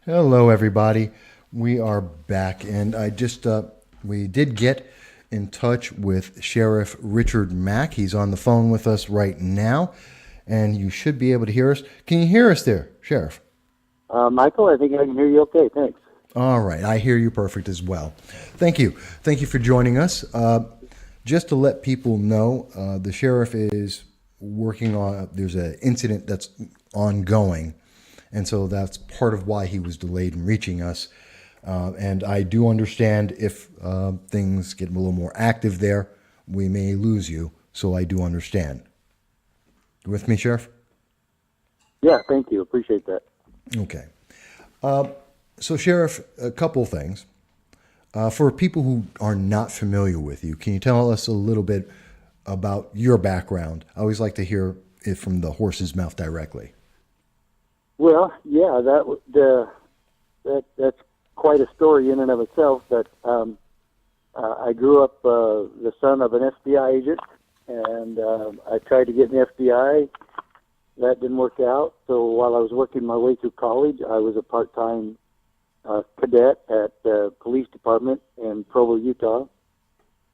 Hello, everybody. We are back, and we did get in touch with Sheriff Richard Mack. He's on the phone with us right now, and you should be able to hear us. Can you hear us there, Sheriff? Michael, I think I can hear you okay. Thanks. All right, I hear you perfect as well. Thank you. Thank you for joining us. Just to let people know, the sheriff is working on, there's an incident that's ongoing. And so that's part of why he was delayed in reaching us. And I do understand if things get a little more active there, we may lose you. So I do understand. You with me, Sheriff? Yeah, thank you. Appreciate that. Okay. So, Sheriff, a couple things. For people who are not familiar with you, can you tell us a little bit about your background? I always like to hear it from the horse's mouth directly. Well, yeah, that's quite a story in and of itself. But I grew up the son of an FBI agent, and I tried to get in the FBI. That didn't work out. So while I was working my way through college, I was a part-time cadet at the police department in Provo, Utah,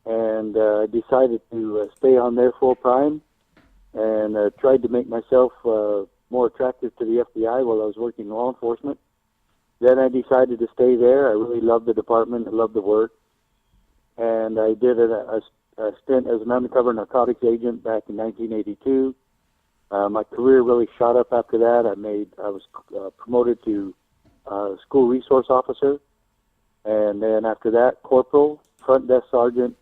and decided to stay on there full time, and tried to make myself more attractive to the FBI while I was working law enforcement. Then I decided to stay there. I really loved the department. I loved the work, and I did a stint as an undercover narcotics agent back in 1982. My career really shot up after that. I was promoted to school resource officer, and then after that, corporal, front desk sergeant,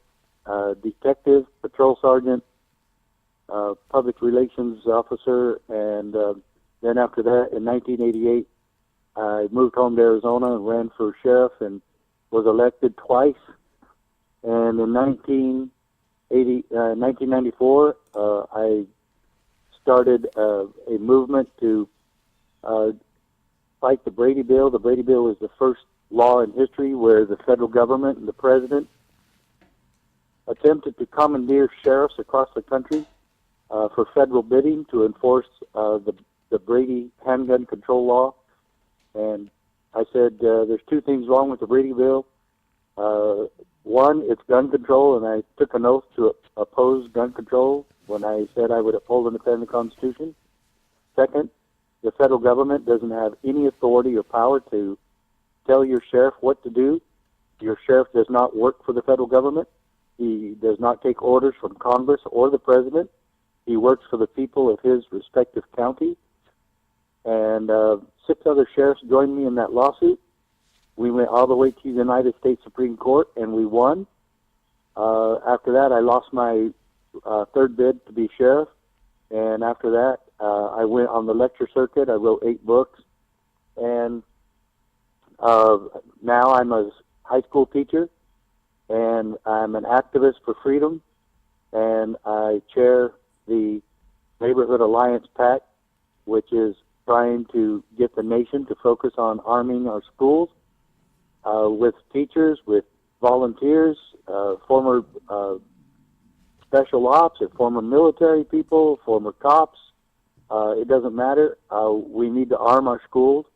detective, patrol sergeant, public relations officer, and then after that, in 1988, I moved home to Arizona and ran for sheriff and was elected twice. And in 1994, I started a movement to fight the Brady Bill. The Brady Bill is the first law in history where the federal government and the president attempted to commandeer sheriffs across the country for federal bidding to enforce the Brady handgun control law. And I said, there's two things wrong with the Brady Bill. One, it's gun control, and I took an oath to oppose gun control when I said I would uphold and defend the Constitution. Second, the federal government doesn't have any authority or power to tell your sheriff what to do. Your sheriff does not work for the federal government. He does not take orders from Congress or the president. He works for the people of his respective county. And 6 other sheriffs joined me in that lawsuit. We went all the way to the United States Supreme Court, and we won. After that, I lost my third bid to be sheriff. And after that, I went on the lecture circuit. I wrote 8 books. And now I'm a high school teacher, and I'm an activist for freedom, and I chair the Neighborhood Alliance PAC, which is trying to get the nation to focus on arming our schools with teachers, with volunteers, former special ops, and former military people, former cops. It doesn't matter. We need to arm our schools,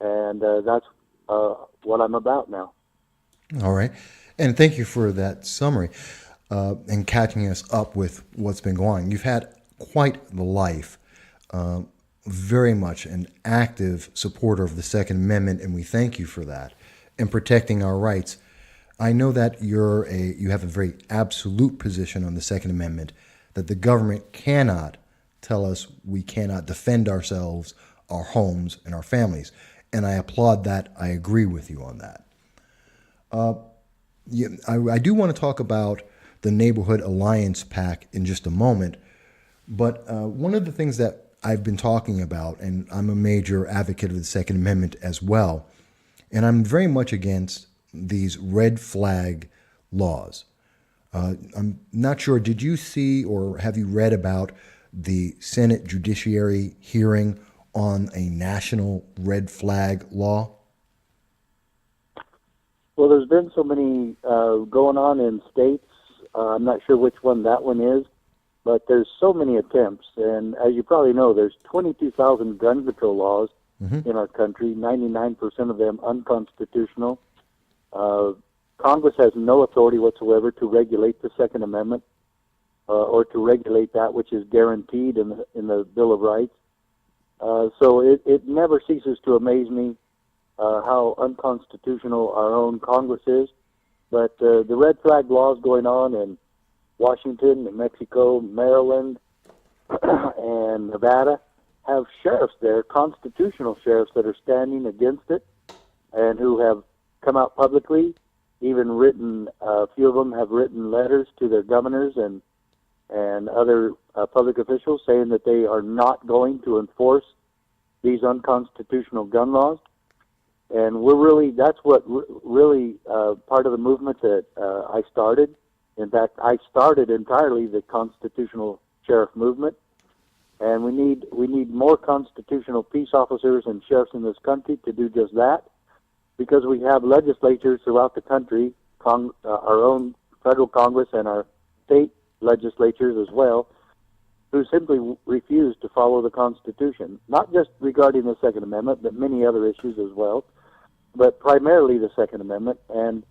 and that's what I'm about now. All right. And thank you for that summary and catching us up with what's been going on. You've had quite the life, very much an active supporter of the Second Amendment, and we thank you for that, and protecting our rights. I know that you have a very absolute position on the Second Amendment, that the government cannot tell us we cannot defend ourselves, our homes, and our families. And I applaud that. I agree with you on that. I do want to talk about the Neighborhood Alliance PAC in just a moment. But one of the things that I've been talking about, and I'm a major advocate of the Second Amendment as well, and I'm very much against these red flag laws. I'm not sure, did you see or have you read about the Senate Judiciary hearing on a national red flag law? Well, there's been so many going on in states. I'm not sure which one that one is, but there's so many attempts. And as you probably know, there's 22,000 gun control laws in our country, 99% of them unconstitutional. Congress has no authority whatsoever to regulate the Second Amendment or to regulate that which is guaranteed in the Bill of Rights. So it never ceases to amaze me how unconstitutional our own Congress is. But the red flag laws going on in Washington, New Mexico, Maryland, and Nevada have sheriffs there, constitutional sheriffs that are standing against it and who have come out publicly, even written, a few of them have written letters to their governors and other public officials saying that they are not going to enforce these unconstitutional gun laws. And that's what really part of the movement that I started. In fact, I started entirely the constitutional sheriff movement. And we need more constitutional peace officers and sheriffs in this country to do just that, because we have legislatures throughout the country, our own federal Congress and our state legislatures as well, who simply refuse to follow the Constitution, not just regarding the Second Amendment, but many other issues as well, but primarily the Second Amendment. And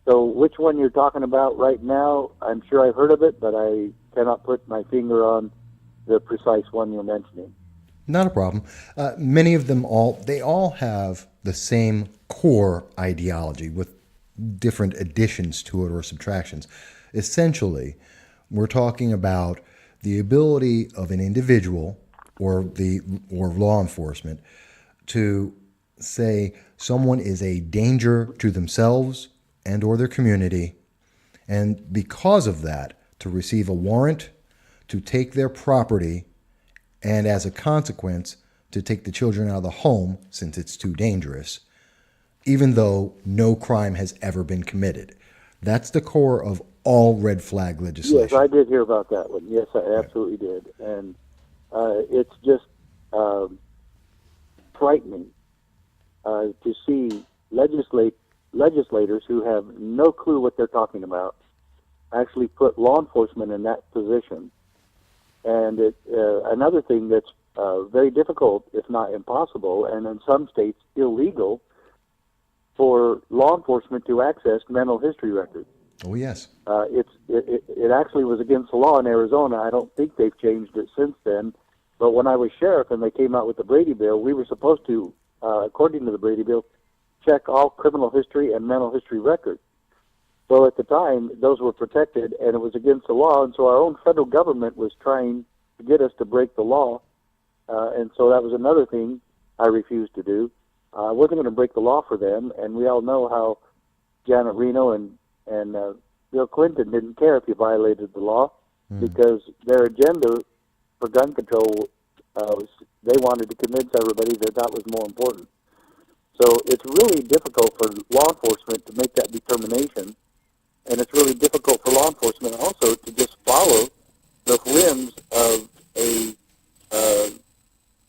so which one you're talking about right now, I'm sure I've heard of it, but I cannot put my finger on the precise one you're mentioning. Not a problem. Many of them they all have the same core ideology with different additions to it or subtractions. Essentially, we're talking about the ability of an individual or law enforcement to say someone is a danger to themselves and or their community, and because of that, to receive a warrant to take their property, and as a consequence, to take the children out of the home since it's too dangerous, even though no crime has ever been committed. That's the core of all red flag legislation. Yes, I did hear about that one. Yes, I absolutely did. And it's just frightening to see legislators who have no clue what they're talking about actually put law enforcement in that position. And another thing that's very difficult, if not impossible, and in some states illegal, for law enforcement to access mental history records. Oh, yes. It actually was against the law in Arizona. I don't think they've changed it since then. But when I was sheriff and they came out with the Brady Bill, we were supposed to, according to the Brady Bill, check all criminal history and mental history records. So at the time, those were protected, and it was against the law, and so our own federal government was trying to get us to break the law, and so that was another thing I refused to do. I wasn't going to break the law for them, and we all know how Janet Reno and Bill Clinton didn't care if you violated the law, because their agenda for gun control was they wanted to convince everybody that was more important. So it's really difficult for law enforcement to make that determination. And it's really difficult for law enforcement also to just follow the whims of a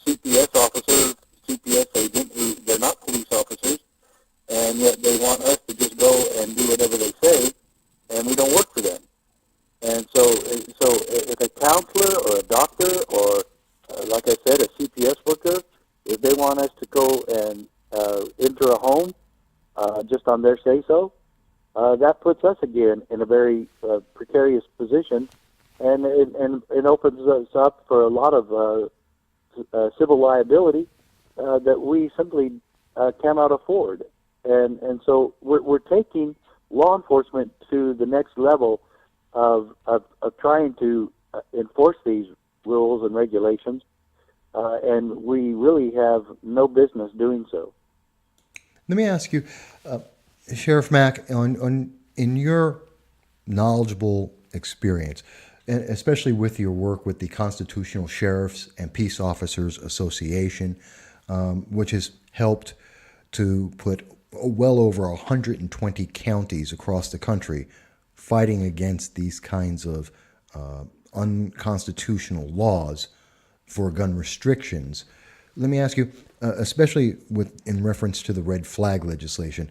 CPS officer, CPS agent, who they're not police officers, and yet they want us to just go and do whatever they say, and we don't work for them. And so if a counselor or a doctor or, like I said, a CPS worker, if they want us to go and enter a home just on their say-so, that puts us again in a very precarious position, and it opens us up for a lot of civil liability that we simply cannot afford. And so we're taking law enforcement to the next level of trying to enforce these rules and regulations, and we really have no business doing so. Let me ask you, Sheriff Mack, in your knowledgeable experience, and especially with your work with the Constitutional Sheriffs and Peace Officers Association, which has helped to put well over 120 counties across the country fighting against these kinds of unconstitutional laws for gun restrictions. Let me ask you, especially in reference to the red flag legislation,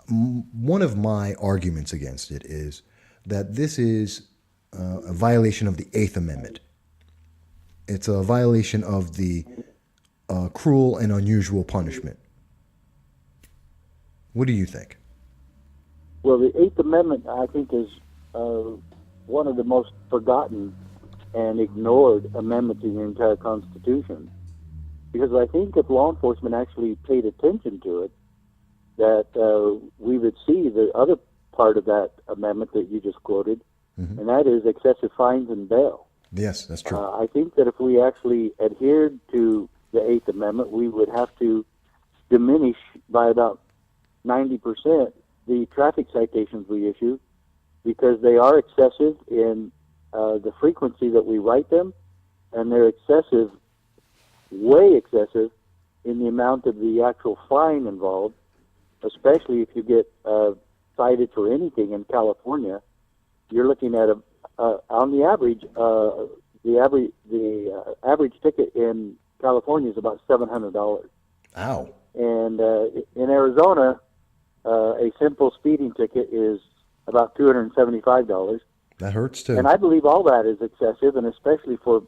one of my arguments against it is that this is a violation of the Eighth Amendment. It's a violation of the cruel and unusual punishment. What do you think? Well, the Eighth Amendment, I think, is one of the most forgotten and ignored amendments in the entire Constitution. Because I think if law enforcement actually paid attention to it, that we would see the other part of that amendment that you just quoted, and that is excessive fines and bail. Yes, that's true. I think that if we actually adhered to the Eighth Amendment, we would have to diminish by about 90% the traffic citations we issue, because they are excessive in the frequency that we write them, and they're excessive, way excessive, in the amount of the actual fine involved, especially if you get cited for anything in California. You're looking at on the average, the average ticket in California is about $700. Ow. And in Arizona, a simple speeding ticket is about $275. That hurts too. And I believe all that is excessive, and especially for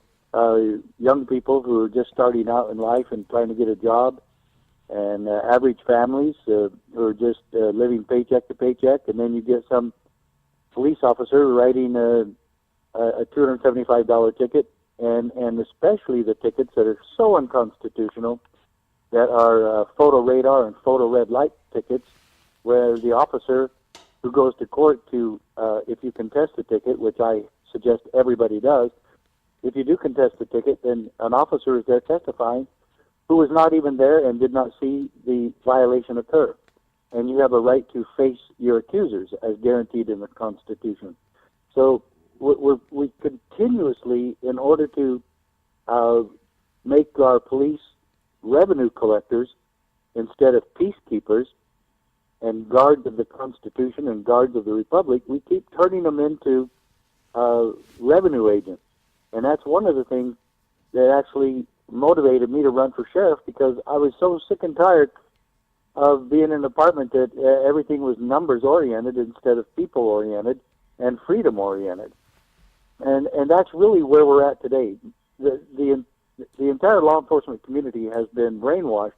young people who are just starting out in life and trying to get a job, and average families who are just living paycheck to paycheck, and then you get some police officer writing a $275 ticket, and especially the tickets that are so unconstitutional, that are photo radar and photo red light tickets, where the officer who goes to court to, if you contest the ticket, which I suggest everybody does, if you do contest the ticket, then an officer is there testifying who was not even there and did not see the violation occur. And you have a right to face your accusers as guaranteed in the Constitution. So we continuously, in order to make our police revenue collectors instead of peacekeepers and guards of the Constitution and guards of the Republic, we keep turning them into revenue agents. And that's one of the things that actually motivated me to run for sheriff, because I was so sick and tired of being in an apartment that everything was numbers oriented instead of people oriented and freedom oriented. And that's really where we're at today. The entire law enforcement community has been brainwashed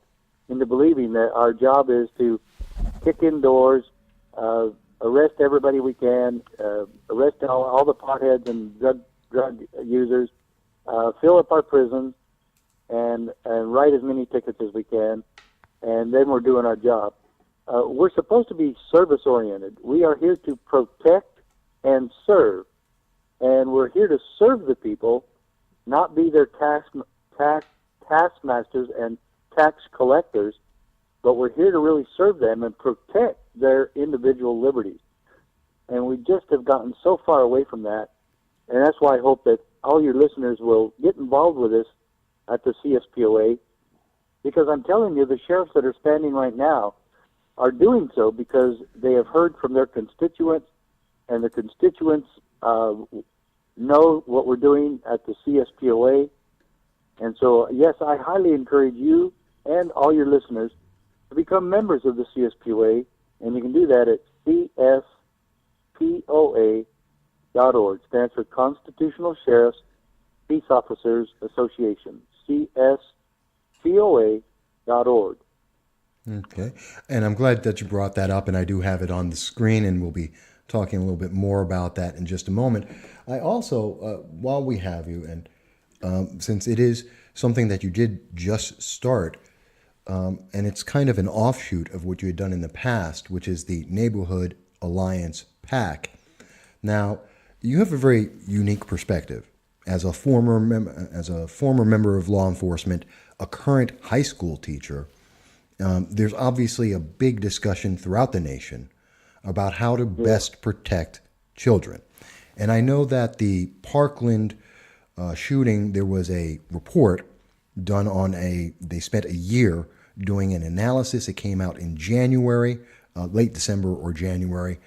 into believing that our job is to kick in doors, arrest everybody we can, arrest all the potheads and drug users, fill up our prisons, and write as many tickets as we can, and then we're doing our job. We're supposed to be service-oriented. We are here to protect and serve, and we're here to serve the people, not be their taskmasters and tax collectors, but we're here to really serve them and protect their individual liberties. And we just have gotten so far away from that, and that's why I hope that all your listeners will get involved with us at the CSPOA, because I'm telling you, the sheriffs that are standing right now are doing so because they have heard from their constituents, and the constituents know what we're doing at the CSPOA. And so, yes, I highly encourage you and all your listeners to become members of the CSPOA, and you can do that at CSPOA.org. Stands for Constitutional Sheriffs Peace Officers Association, CSPOA.org. Okay. And I'm glad that you brought that up, and I do have it on the screen, and we'll be talking a little bit more about that in just a moment. I also, while we have you, and since it is something that you did just start, and it's kind of an offshoot of what you had done in the past, which is the Neighborhood Alliance PAC. Now, you have a very unique perspective as a former member of law enforcement, a current high school teacher. There's obviously a big discussion throughout the nation about how to best protect children. And I know that the Parkland shooting, there was a report done on they spent a year doing an analysis. It came out in January, late December or January.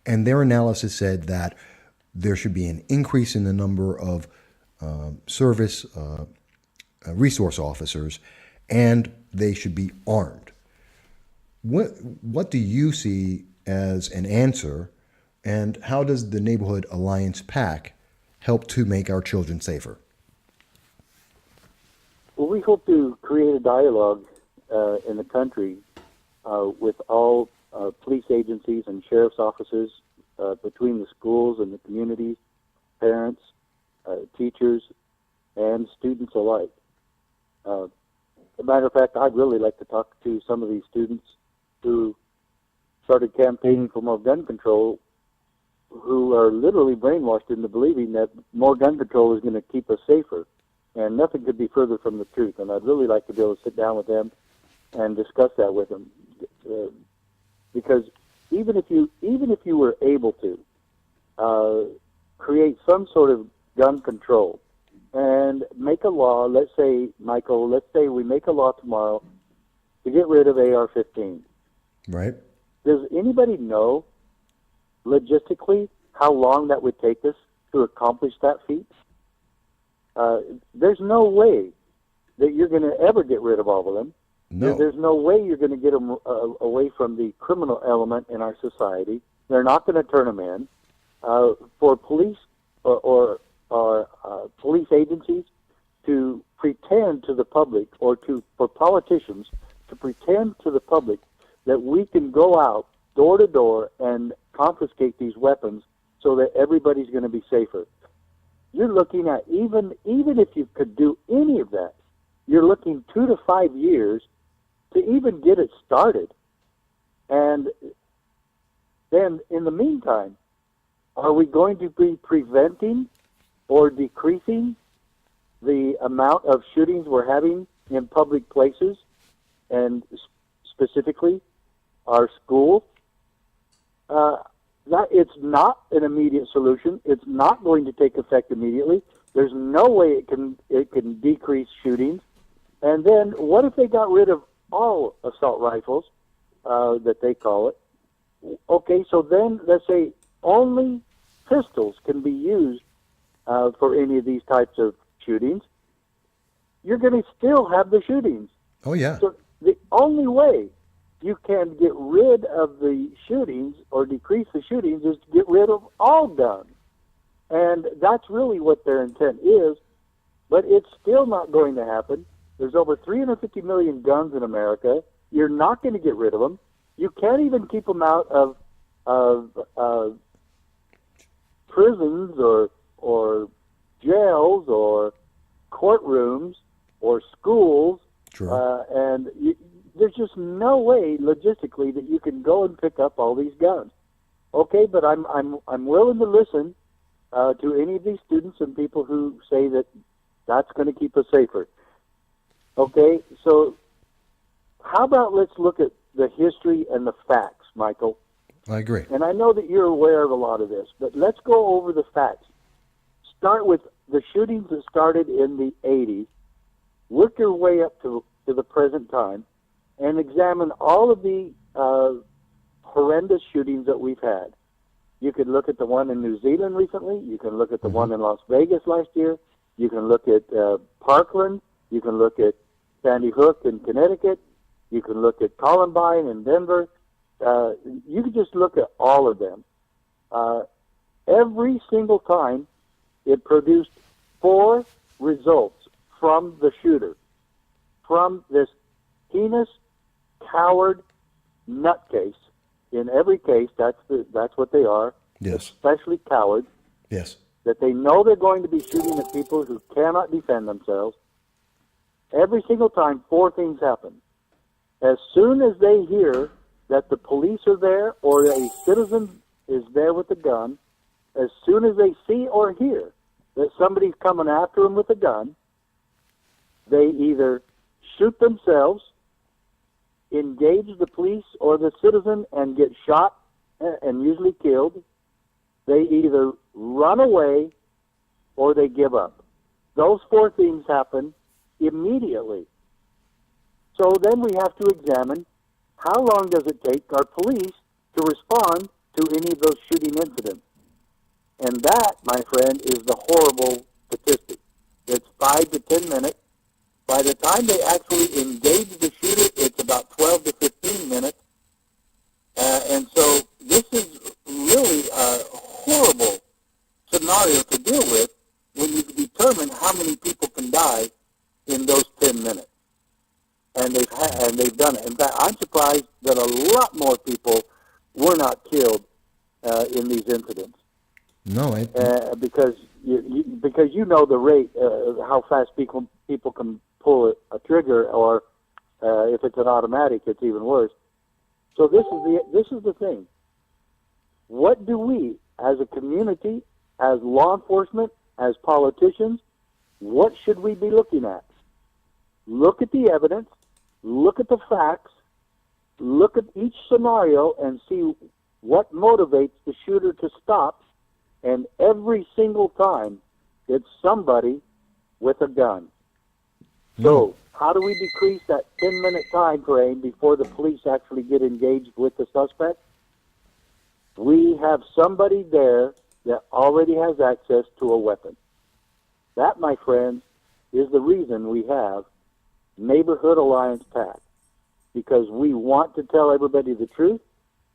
And their analysis said that there should be an increase in the number of service resource officers, and they should be armed. What do you see as an answer, and how does the Neighborhood Alliance PAC help to make our children safer? Well, we hope to create a dialogue in the country with all police agencies and sheriff's offices, between the schools and the communities, parents, teachers, and students alike. As a matter of fact, I'd really like to talk to some of these students who started campaigning for more gun control, who are literally brainwashed into believing that more gun control is going to keep us safer. And nothing could be further from the truth. And I'd really like to be able to sit down with them and discuss that with them. Because even if you were able to create some sort of gun control and make a law, let's say, Michael, let's say we make a law tomorrow to get rid of AR-15. Right. Does anybody know logistically how long that would take us to accomplish that feat? There's no way that you're going to ever get rid of all of them. No. There's no way you're going to get them away from the criminal element in our society. They're not going to turn them in. For police or police agencies to pretend to the public, or for politicians to pretend to the public that we can go out door to door and confiscate these weapons so that everybody's going to be safer. You're looking at, even if you could do any of that, you're looking 2 to 5 years to even get it started. And then in the meantime, are we going to be preventing or decreasing the amount of shootings we're having in public places, and specifically our schools? That it's not an immediate solution. It's not going to take effect immediately. There's no way it can decrease shootings. And then what if they got rid of all assault rifles, that they call it? Okay, so then let's say only pistols can be used for any of these types of shootings. You're going to still have the shootings. Oh, yeah. So the only way you can get rid of the shootings or decrease the shootings is to get rid of all guns. And that's really what their intent is, but it's still not going to happen. There's over 350 million guns in America. You're not going to get rid of them. You can't even keep them out of prisons or jails or courtrooms or schools. Sure. And there's just no way logistically that you can go and pick up all these guns. Okay, but I'm willing to listen to any of these students and people who say that that's going to keep us safer. Okay, so how about let's look at the history and the facts, Michael? I agree. And I know that you're aware of a lot of this, but let's go over the facts. Start with the shootings that started in the 80s, work your way up to the present time, and examine all of the horrendous shootings that we've had. You could look at the one in New Zealand recently. You can look at the one in Las Vegas last year. You can look at Parkland. You can look at Sandy Hook in Connecticut. You can look at Columbine in Denver. You can just look at all of them. Every single time, it produced 4 results from the shooter, from this heinous, coward nutcase. In every case, that's what they are. Yes. Especially cowards. Yes. That they know they're going to be shooting at people who cannot defend themselves. Every single time, 4 things happen. As soon as they hear that the police are there or a citizen is there with a gun, as soon as they see or hear that somebody's coming after them with a gun, they either shoot themselves, engage the police or the citizen and get shot and usually killed. They either run away or they give up. Those 4 things happen immediately. So then we have to examine how long does it take our police to respond to any of those shooting incidents. And that, my friend, is the horrible statistic. It's 5 to 10 minutes. By the time they actually engage the shooter, it's about 12 to 15 minutes. And so this is really a horrible scenario to deal with when you determine how many people can die in those 10 surprised that a lot more people were not killed in these incidents. No, Because you know the rate, how fast people can pull a trigger, or if it's an automatic, it's even worse. So this is the thing. What do we, as a community, as law enforcement, as politicians, what should we be looking at? Look at the evidence, look at the facts, look at each scenario and see what motivates the shooter to stop. And every single time, it's somebody with a gun. So how do we decrease that 10-minute time frame before the police actually get engaged with the suspect? We have somebody there that already has access to a weapon. That, my friends, is the reason we have Neighborhood Alliance PAC, because we want to tell everybody the truth.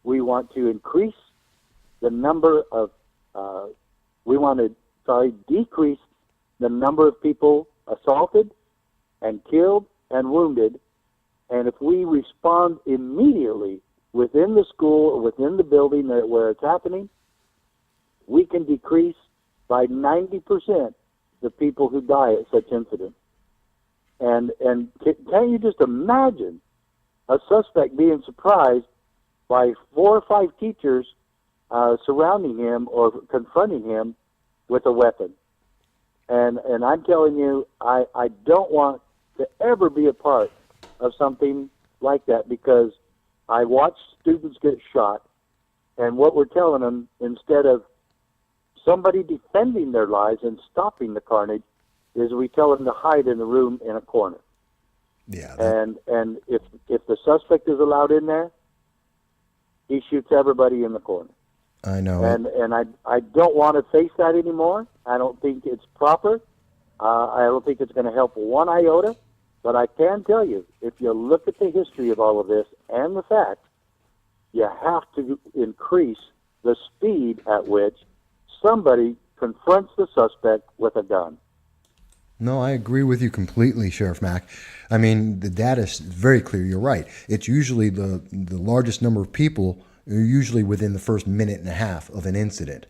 We want to increase the number of, decrease the number of people assaulted and killed and wounded. And if we respond immediately within the school or within the building where it's happening, we can decrease by 90% the people who die at such incidents. And can you just imagine a suspect being surprised by 4 or 5 teachers surrounding him or confronting him with a weapon? And I'm telling you, I don't want to ever be a part of something like that, because I watch students get shot, and what we're telling them, instead of somebody defending their lives and stopping the carnage, is we tell them to hide in the room in a corner. Yeah. And if the suspect is allowed in there, he shoots everybody in the corner. I know. And I don't want to face that anymore. I don't think it's proper. I don't think it's going to help one iota. But I can tell you, if you look at the history of all of this and the facts, you have to increase the speed at which somebody confronts the suspect with a gun. No, I agree with you completely, Sheriff Mack. I mean, the data is very clear. You're right. It's usually the largest number of people are usually within the first minute and a half of an incident.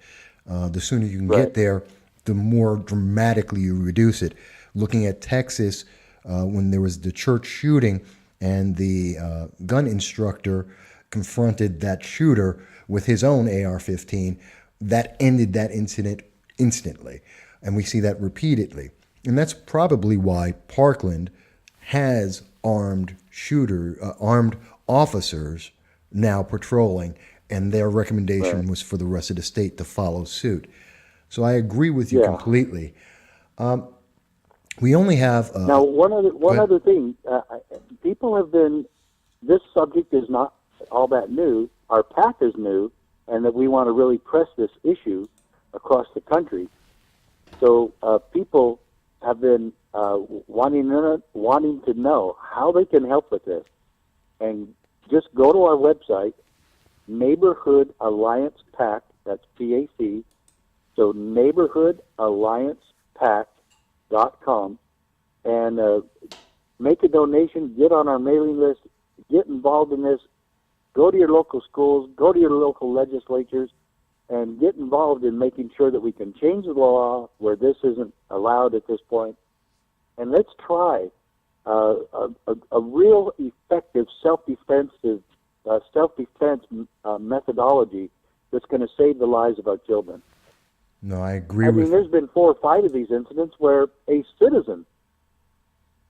The sooner you can get there, the more dramatically you reduce it. Looking at Texas, when there was the church shooting and the gun instructor confronted that shooter with his own AR-15, that ended that incident instantly. And we see that repeatedly. And that's probably why Parkland has armed officers now patrolling, and their recommendation was for the rest of the state to follow suit. So I agree with you completely. We only have now one other thing. People have been. This subject is not all that new. Our PAC is new, and that we want to really press this issue across the country. So people have been wanting to know how they can help with this, and just go to our website, Neighborhood Alliance PAC. That's PAC. So neighborhoodalliancepac.com, and make a donation. Get on our mailing list. Get involved in this. Go to your local schools. Go to your local legislatures, and get involved in making sure that we can change the law where this isn't allowed at this point. And let's try a real effective self-defense methodology that's going to save the lives of our children. No, I agree I with mean, there's been 4 or 5 of these incidents where a citizen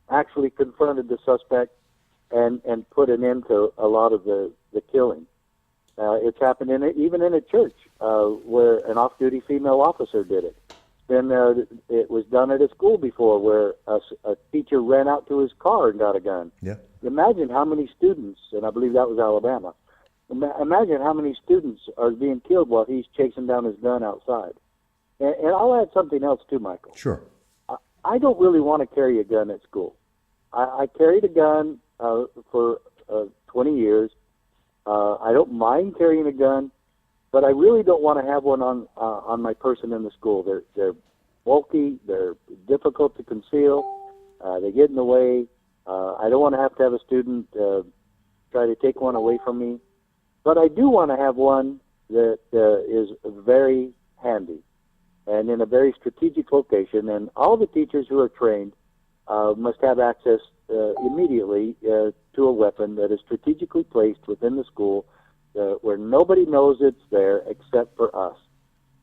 actually confronted the suspect and put an end to a lot of the killing. It's happened even in a church where an off-duty female officer did it. Then it was done at a school before where a teacher ran out to his car and got a gun. Yeah. Imagine how many students, and I believe that was Alabama, imagine how many students are being killed while he's chasing down his gun outside. And I'll add something else too, Michael. Sure. I don't really want to carry a gun at school. I carried a gun for 20 years. I don't mind carrying a gun, but I really don't want to have one on my person in the school. They're bulky. They're difficult to conceal. They get in the way. I don't want to have a student try to take one away from me. But I do want to have one that is very handy and in a very strategic location. And all the teachers who are trained must have access immediately to a weapon that is strategically placed within the school where nobody knows it's there except for us.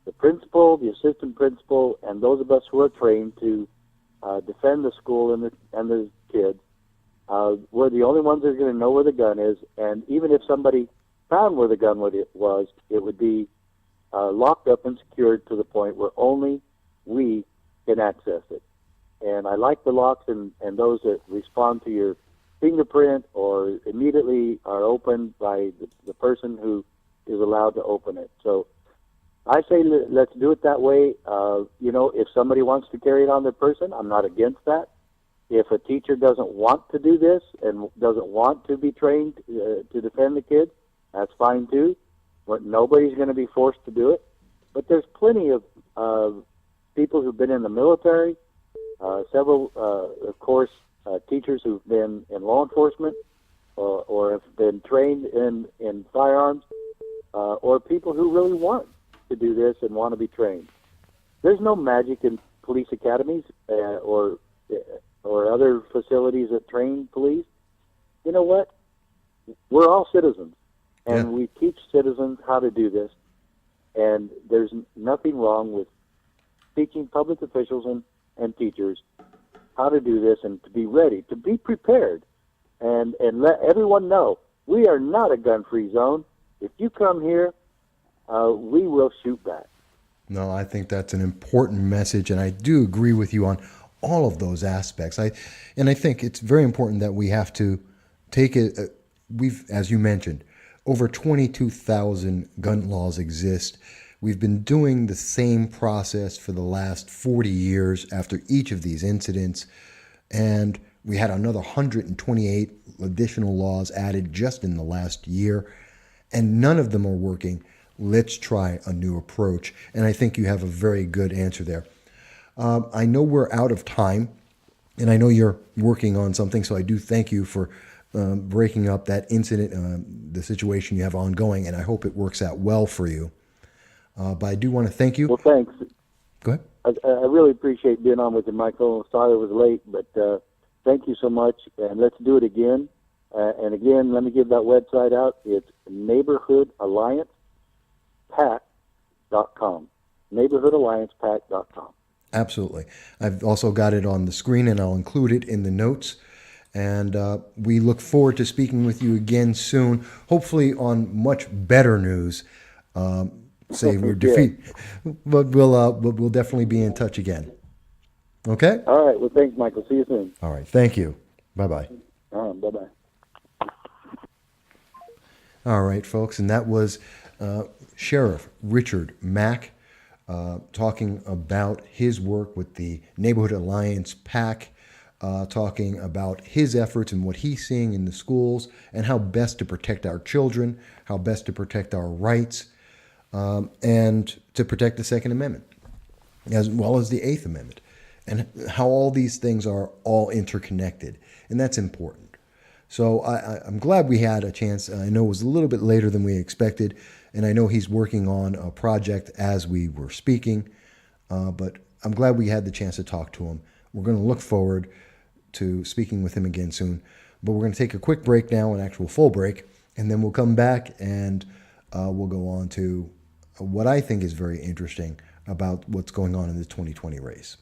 The principal, the assistant principal, and those of us who are trained to defend the school and the kids, we're the only ones that are going to know where the gun is. And even if somebody found where the gun was, it would be locked up and secured to the point where only we can access it. And I like the locks and those that respond to your fingerprint or immediately are opened by the person who is allowed to open it. So I say let's do it that way. If somebody wants to carry it on their person, I'm not against that. If a teacher doesn't want to do this and doesn't want to be trained to defend the kids, that's fine too. But nobody's going to be forced to do it. But there's plenty of people who've been in the military, several, of course, teachers who've been in law enforcement or have been trained in firearms, or people who really want to do this and want to be trained. There's no magic in police academies or other facilities that train police. You know what? We're all citizens, and we teach citizens how to do this. And there's nothing wrong with teaching public officials and teachers how to do this and to be ready, to be prepared, and let everyone know we are not a gun-free zone. If you come here, we will shoot back. No, I think that's an important message, and I do agree with you on all of those aspects. I think it's very important that we have to take it. We've, as you mentioned, over 22,000 gun laws exist. We've been doing the same process for the last 40 years after each of these incidents, and we had another 128 additional laws added just in the last year, and none of them are working. Let's try a new approach, and I think you have a very good answer there. I know we're out of time, and I know you're working on something, so I do thank you for breaking up that incident, the situation you have ongoing, and I hope it works out well for you. But I do want to thank you. Well, thanks. Go ahead. I really appreciate being on with you, Michael. Sorry it was late, but thank you so much, and let's do it again. And again, let me give that website out. It's neighborhoodalliancepac.com. neighborhoodalliancepac.com. Absolutely. I've also got it on the screen, and I'll include it in the notes. And we look forward to speaking with you again soon, hopefully on much better news. Say we're defeated, but we'll definitely be in touch again. Okay? All right. Well, thanks, Michael. See you soon. All right. Thank you. Bye-bye. Bye-bye. All right, folks. And that was Sheriff Richard Mack talking about his work with the Neighborhood Alliance PAC, talking about his efforts and what he's seeing in the schools and how best to protect our children, how best to protect our rights, and to protect the Second Amendment, as well as the Eighth Amendment, and how all these things are all interconnected. And that's important. So I'm glad we had a chance. I know it was a little bit later than we expected, and I know he's working on a project as we were speaking, but I'm glad we had the chance to talk to him. We're going to look forward to speaking with him again soon, but we're going to take a quick break now, an actual full break, and then we'll come back and we'll go on to what I think is very interesting about what's going on in the 2020 race.